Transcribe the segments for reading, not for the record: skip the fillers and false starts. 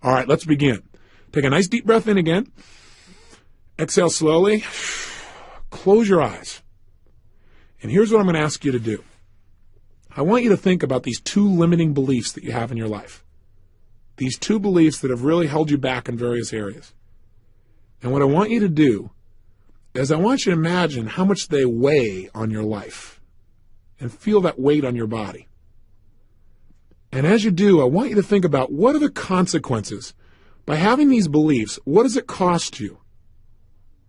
All right, let's begin. Take a nice deep breath in again. Exhale slowly. Close your eyes. And here's what I'm going to ask you to do. I want you to think about these two limiting beliefs that you have in your life. These two beliefs that have really held you back in various areas. And what I want you to do is I want you to imagine how much they weigh on your life and feel that weight on your body. And as you do, I want you to think about what are the consequences. By having these beliefs, what does it cost you?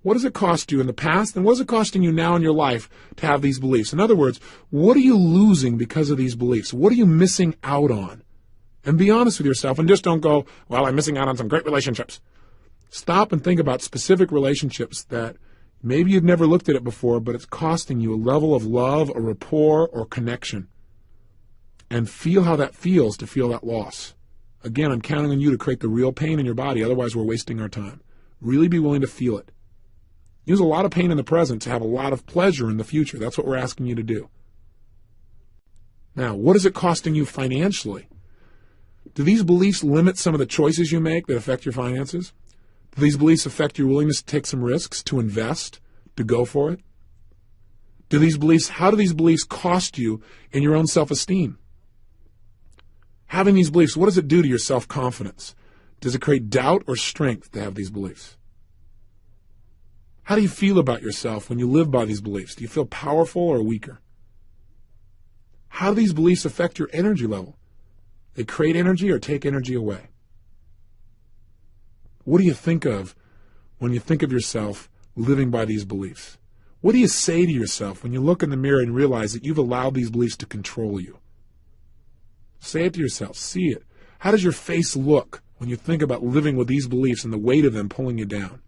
What does it cost you in the past, and what is it costing you now in your life to have these beliefs? In other words, what are you losing because of these beliefs? What are you missing out on? And be honest with yourself, and just don't go, well, I'm missing out on some great relationships. Stop and think about specific relationships that maybe you've never looked at it before, but it's costing you a level of love, a rapport, or connection. And feel how that feels to feel that loss. Again, I'm counting on you to create the real pain in your body, otherwise we're wasting our time. Really be willing to feel it. Use a lot of pain in the present to have a lot of pleasure in the future. That's what we're asking you to do. Now, what is it costing you financially? Do these beliefs limit some of the choices you make that affect your finances? Do these beliefs affect your willingness to take some risks, to invest, to go for it? How do these beliefs cost you in your own self-esteem? Having these beliefs, what does it do to your self-confidence? Does it create doubt or strength to have these beliefs? How do you feel about yourself when you live by these beliefs? Do you feel powerful or weaker? How do these beliefs affect your energy level? They create energy or take energy away? What do you think of when you think of yourself living by these beliefs? What do you say to yourself when you look in the mirror and realize that you've allowed these beliefs to control you? Say it to yourself. See it. How does your face look when you think about living with these beliefs and the weight of them pulling you down?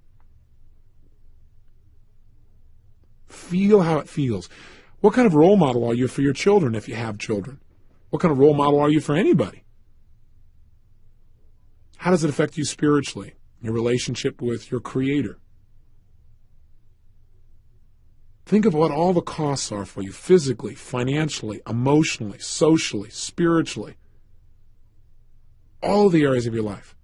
Feel how it feels. What kind of role model are you for your children if you have children? What kind of role model are you for anybody? How does it affect you spiritually, your relationship with your Creator? Think of what all the costs are for you physically, financially, emotionally, socially, spiritually. All of the areas of your life.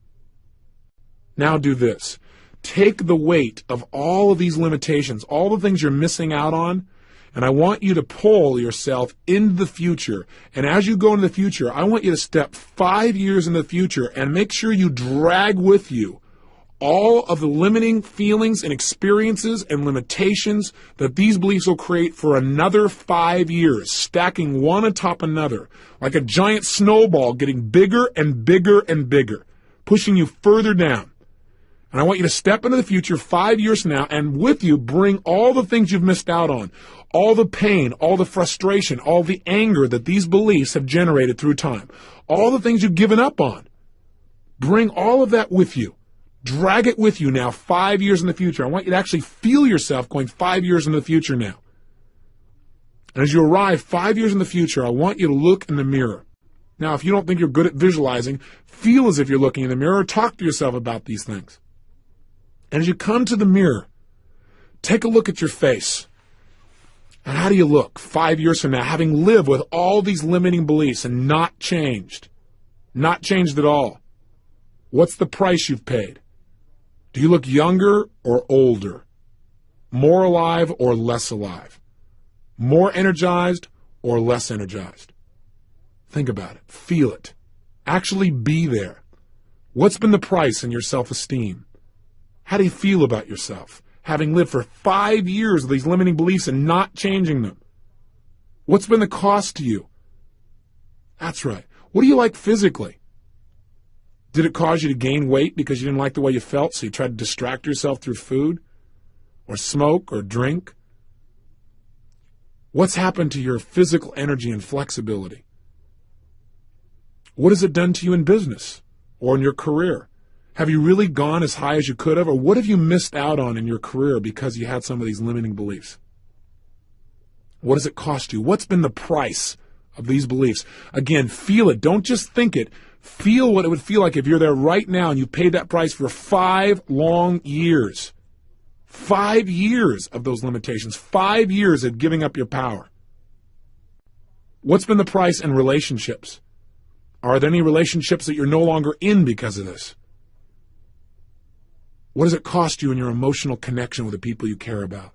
Now do this. Take the weight of all of these limitations, all the things you're missing out on, and I want you to pull yourself into the future. And as you go into the future, I want you to step 5 years into the future and make sure you drag with you all of the limiting feelings and experiences and limitations that these beliefs will create for another 5 years, stacking one atop another, like a giant snowball getting bigger and bigger and bigger, pushing you further down. And I want you to step into the future 5 years from now and with you bring all the things you've missed out on, all the pain, all the frustration, all the anger that these beliefs have generated through time, all the things you've given up on. Bring all of that with you. Drag it with you now 5 years in the future. I want you to actually feel yourself going 5 years into the future now. And as you arrive 5 years in the future, I want you to look in the mirror. Now, if you don't think you're good at visualizing, feel as if you're looking in the mirror. Talk to yourself about these things. And as you come to the mirror, take a look at your face. And how do you look 5 years from now, having lived with all these limiting beliefs and not changed? Not changed at all. What's the price you've paid? Do you look younger or older? More alive or less alive? More energized or less energized? Think about it. Feel it. Actually be there. What's been the price in your self-esteem? How do you feel about yourself, having lived for 5 years of these limiting beliefs and not changing them? What's been the cost to you? That's right. What do you like physically? Did it cause you to gain weight because you didn't like the way you felt, so you tried to distract yourself through food or smoke or drink? What's happened to your physical energy and flexibility? What has it done to you in business or in your career? Have you really gone as high as you could have, or what have you missed out on in your career because you had some of these limiting beliefs? What does it cost you? What's been the price of these beliefs? Again, feel it. Don't just think it. Feel what it would feel like if you're there right now and you paid that price for 5 long years. 5 years of those limitations. 5 years of giving up your power. What's been the price in relationships? Are there any relationships that you're no longer in because of this? What does it cost you in your emotional connection with the people you care about?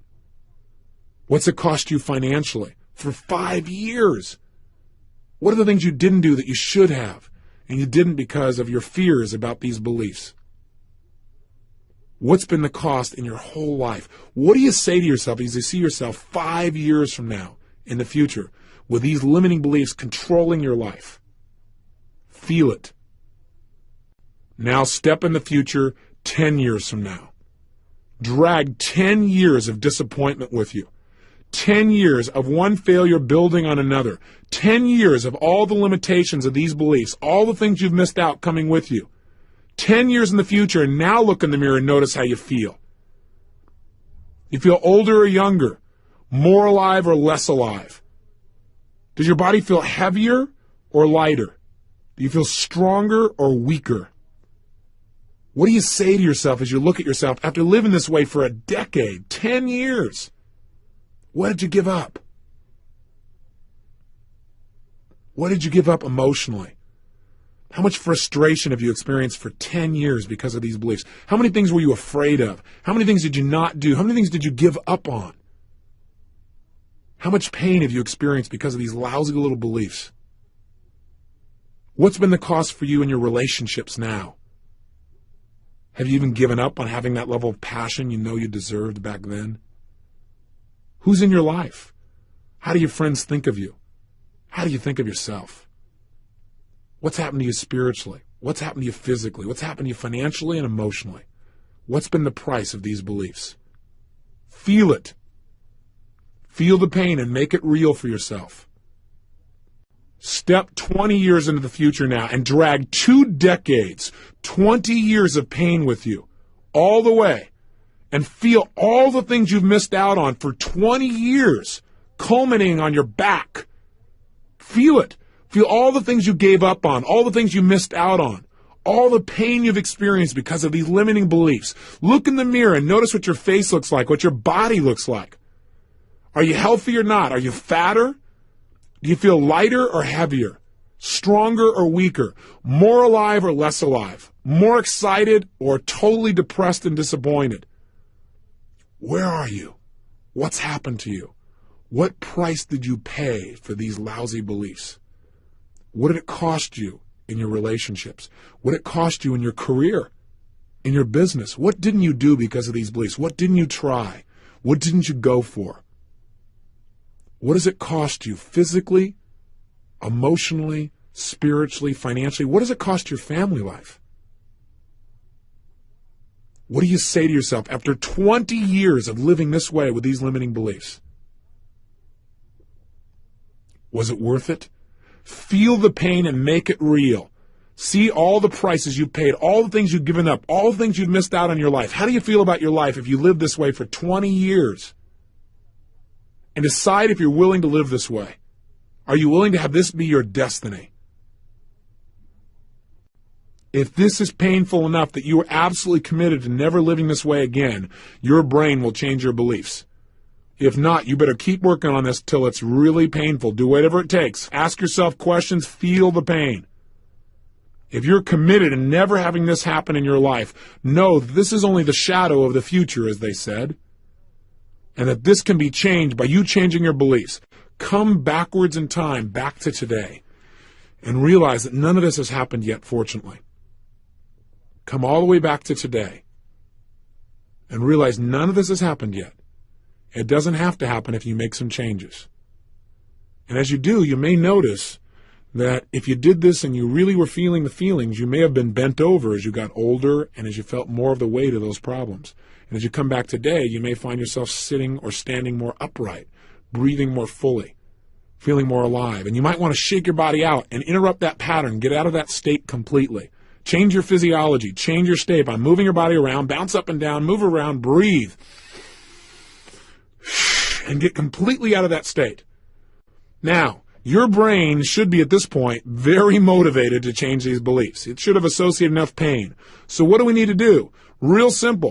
What's it cost you financially for 5 years? What are the things you didn't do that you should have, and you didn't because of your fears about these beliefs? What's been the cost in your whole life? What do you say to yourself as you see yourself 5 years from now in the future with these limiting beliefs controlling your life? Feel it. Now step in the future 10 years from now. Drag 10 years of disappointment with you. 10 years of one failure building on another. 10 years of all the limitations of these beliefs, all the things you've missed out coming with you. 10 years in the future, and now look in the mirror and notice how you feel. You feel older or younger, more alive or less alive? Does your body feel heavier or lighter? Do you feel stronger or weaker? What do you say to yourself as you look at yourself after living this way for a decade, 10 years? What did you give up? What did you give up emotionally? How much frustration have you experienced for 10 years because of these beliefs? How many things were you afraid of? How many things did you not do? How many things did you give up on? How much pain have you experienced because of these lousy little beliefs? What's been the cost for you in your relationships now? Have you even given up on having that level of passion you know you deserved back then? Who's in your life? How do your friends think of you? How do you think of yourself? What's happened to you spiritually? What's happened to you physically? What's happened to you financially and emotionally? What's been the price of these beliefs? Feel it. Feel the pain and make it real for yourself. Step 20 years into the future now and drag 2 decades, 20 years of pain with you all the way, and feel all the things you've missed out on for 20 years culminating on your back. Feel it. Feel all the things you gave up on, all the things you missed out on, all the pain you've experienced because of these limiting beliefs. Look in the mirror and notice what your face looks like, what your body looks like. Are you healthy or not? Are you fatter? Do you feel lighter or heavier? Stronger or weaker? More alive or less alive? More excited or totally depressed and disappointed? Where are you? What's happened to you? What price did you pay for these lousy beliefs? What did it cost you in your relationships? What did it cost you in your career, in your business? What didn't you do because of these beliefs? What didn't you try? What didn't you go for? What does it cost you physically, emotionally, spiritually, financially? What does it cost your family life? What do you say to yourself after 20 years of living this way with these limiting beliefs? Was it worth it? Feel the pain and make it real. See all the prices you've paid, all the things you've given up, all the things you've missed out on your life. How do you feel about your life if you live this way for 20 years? And decide if you're willing to live this way. Are you willing to have this be your destiny? If this is painful enough that you are absolutely committed to never living this way again, your brain will change your beliefs. If not, you better keep working on this till it's really painful. Do whatever it takes. Ask yourself questions. Feel the pain. If you're committed to never having this happen in your life, know that this is only the shadow of the future, as they said, and that this can be changed by you changing your beliefs. Come backwards in time, back to today, and realize that none of this has happened yet, fortunately. Come all the way back to today and realize none of this has happened yet. It doesn't have to happen if you make some changes. And as you do, you may notice that if you did this and you really were feeling the feelings, you may have been bent over as you got older and as you felt more of the weight of those problems. And as you come back today, you may find yourself sitting or standing more upright, breathing more fully, feeling more alive. And you might want to shake your body out and interrupt that pattern, get out of that state completely. Change your physiology, change your state by moving your body around, bounce up and down, move around, breathe, and get completely out of that state. Now, your brain should be at this point very motivated to change these beliefs. It should have associated enough pain. So what do we need to do? Real simple.